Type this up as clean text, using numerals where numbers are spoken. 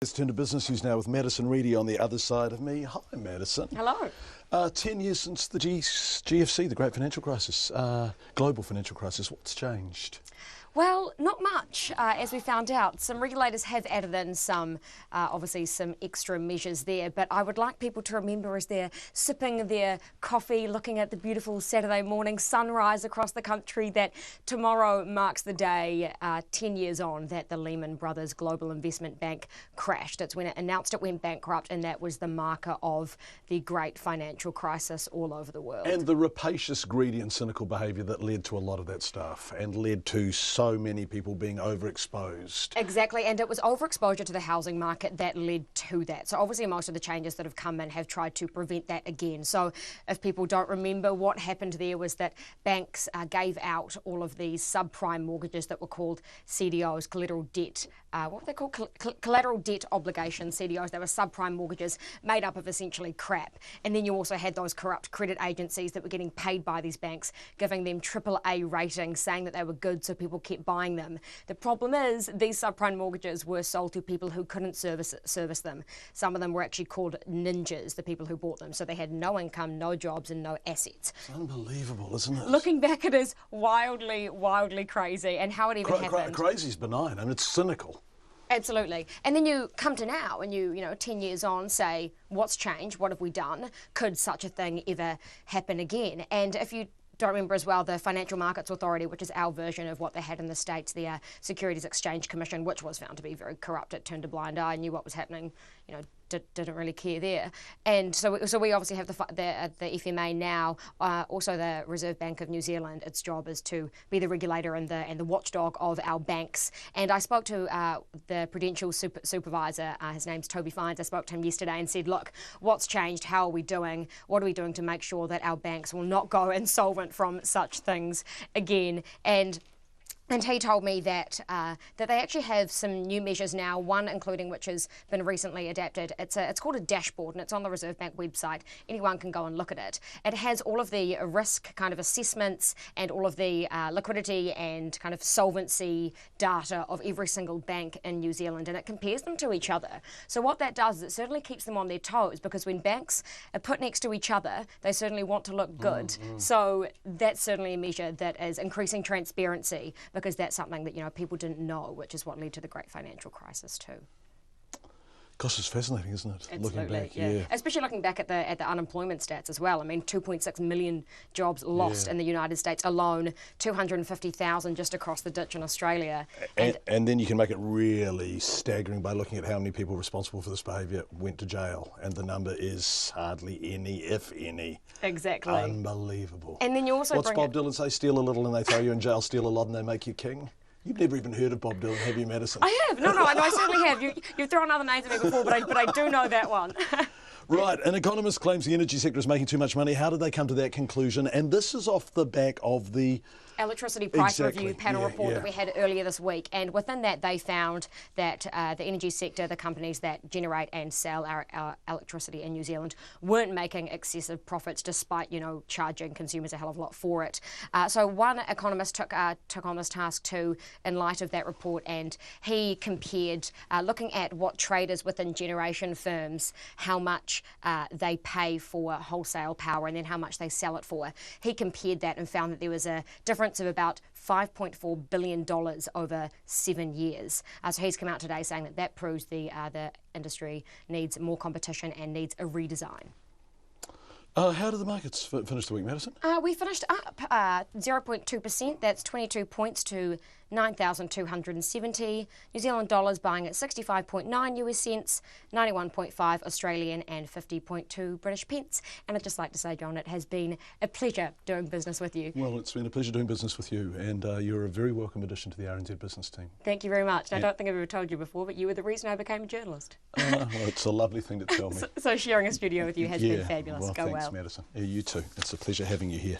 Let's turn to business news now with Madison Reedy on the other side of me. Hi, Madison. Hello. 10 years since the GFC, the Great Financial Crisis, global financial crisis. What's changed? Well, not much, as we found out. Some regulators have added in obviously some extra measures there, but I would like people to remember as they're sipping their coffee, looking at the beautiful Saturday morning sunrise across the country, that tomorrow marks the day, 10 years on, that the Lehman Brothers Global Investment Bank crashed. It's when it announced it went bankrupt, and that was the marker of the great financial crisis all over the world. And the rapacious, greedy and cynical behaviour that led to a lot of that stuff and led to so many people being overexposed. Exactly, and it was overexposure to the housing market that led to that. So obviously most of the changes that have come in have tried to prevent that again. So if people don't remember, what happened there was that banks gave out all of these subprime mortgages that were called CDOs, collateral debt. What were they called? Collateral debt obligations, CDOs. They were subprime mortgages made up of essentially crap. And then you also had those corrupt credit agencies that were getting paid by these banks, giving them AAA ratings, saying that they were good, so people kept buying them. The problem is these subprime mortgages were sold to people who couldn't service them. Some of them were actually called ninjas, the people who bought them. So they had no income, no jobs and no assets. It's unbelievable, isn't it? Looking back, it is wildly, wildly crazy, and how it even happened. Crazy's benign. I mean, it's cynical. Absolutely. And then you come to now and you 10 years on, say, what's changed? What have we done? Could such a thing ever happen again? And if you don't remember as well, the Financial Markets Authority, which is our version of what they had in the States, the Securities Exchange Commission, which was found to be very corrupt. It turned a blind eye, knew what was happening, didn't really care there. And so we obviously have the FMA now, also the Reserve Bank of New Zealand. Its job is to be the regulator and the watchdog of our banks. And I spoke to the Prudential supervisor, his name's Toby Fines. I spoke to him yesterday and said, look, what's changed? How are we doing? What are we doing to make sure that our banks will not go insolvent from such things again? And he told me that they actually have some new measures now, one including which has been recently adapted. It's called a dashboard, and it's on the Reserve Bank website. Anyone can go and look at it. It has all of the risk kind of assessments and all of the liquidity and kind of solvency data of every single bank in New Zealand, and it compares them to each other. So what that does is it certainly keeps them on their toes, because when banks are put next to each other, they certainly want to look good. So that's certainly a measure that is increasing transparency, because that's something that people didn't know, which is what led to the great financial crisis too. Gosh, it's fascinating, isn't it? Absolutely, looking back, yeah. Especially looking back at the unemployment stats as well. I mean, 2.6 million jobs lost in the United States alone, 250,000 just across the ditch in Australia. And then you can make it really staggering by looking at how many people responsible for this behaviour went to jail, and the number is hardly any, if any. Exactly. Unbelievable. And then you also What's Bob Dylan say? Steal a little and they throw you in jail, steal a lot and they make you king? You've never even heard of Bob Dylan, have you, Madison? I have. No, I certainly have. You've thrown other names at me before, but I do know that one. Right, an economist claims the energy sector is making too much money. How did they come to that conclusion? And this is off the back of the electricity price review panel report that we had earlier this week, and within that they found that the energy sector, the companies that generate and sell our electricity in New Zealand, weren't making excessive profits despite charging consumers a hell of a lot for it. So one economist took on this task too in light of that report, and he compared looking at what traders within generation firms, how much they pay for wholesale power and then how much they sell it for. He compared that and found that there was a difference of about $5.4 billion over 7 years. So he's come out today saying that proves the industry needs more competition and needs a redesign. How did the markets finish the week, Madison? We finished up 0.2%. That's 22 points to 9,270. New Zealand dollars buying at 65.9 US cents, 91.5 Australian and 50.2 British pence. And I'd just like to say, John, it has been a pleasure doing business with you. Well, it's been a pleasure doing business with you, and you're a very welcome addition to the RNZ business team. Thank you very much. I don't think I've ever told you before, but you were the reason I became a journalist. Well, it's a lovely thing to tell me. So sharing a studio with you has been fabulous. Well, Go thanks, well. Madison. Yeah, you too. It's a pleasure having you here.